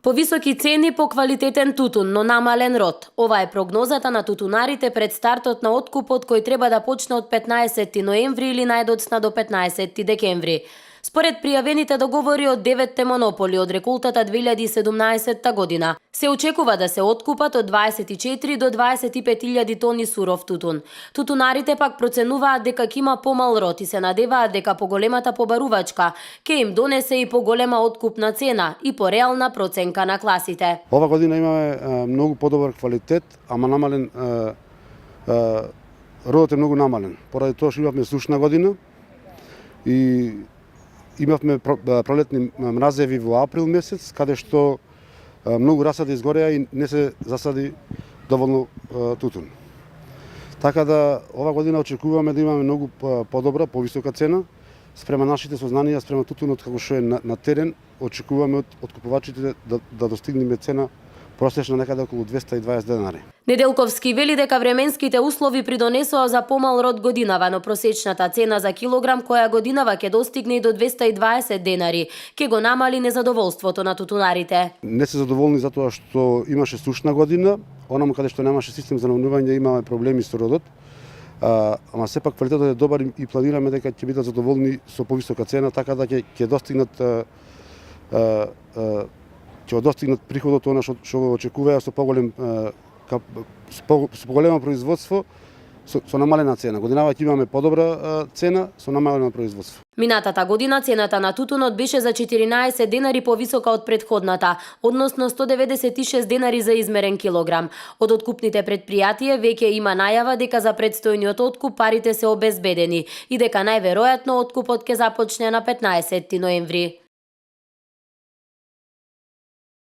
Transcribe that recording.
Повисоки цени по квалитетен тутун, но намален род. Ова е прогнозата на тутунарите пред стартот на откупот кој треба да почне од 15 ноември или најдоцна до 15 декември. Според пријавените договори од 9 монополи од реколтата 2017 година, се очекува да се откупат од 24 до 25.000 тони суров тутун. Тутунарите пак проценуваат дека ќе има помал род и се надеваат дека поголемата побарувачка ќе им донесе и поголема откупна цена и пореална проценка на класите. Ова година имаме многу подобар квалитет, ама намален родот е многу намален. Поради тоа што имавме сушна година и имавме пролетни мразеви во април месец, каде што многу расади изгореа и не се засади доволно тутун. Така да ова година очекуваме да имаме многу подобра, повисока цена спрема нашите сознанија, спрема тутунот како што е на терен. Очекуваме од купувачите да достигнеме цена просечна некаде околу 220 денари. Неделковски вели дека временските услови придонесоа за помал род годинава, но просечната цена за килограм која годинава ќе достигне и до 220 денари, ќе го намали незадоволството на тутунарите. Не се задоволни затоа што имаше сушна година, онаму каде што немаше систем за навнување имаме проблеми со родот. Ама сепак квалитетот е добар и планираме дека ќе бидат задоволни со повисока цена, така да ќе достигнат приходот она што го очекуваа со поголемо производство со намалена цена. Годинава ќе имаме подобра цена со намалено производство. Минатата година цената на тутунот беше за 14 денари повисока од претходната, односно 196 денари за измерен килограм. Од откупните предпријатија веќе има најава дека за предстојниот откуп парите се обезбедени и дека најверојатно откупот ќе започне на 15 ноември.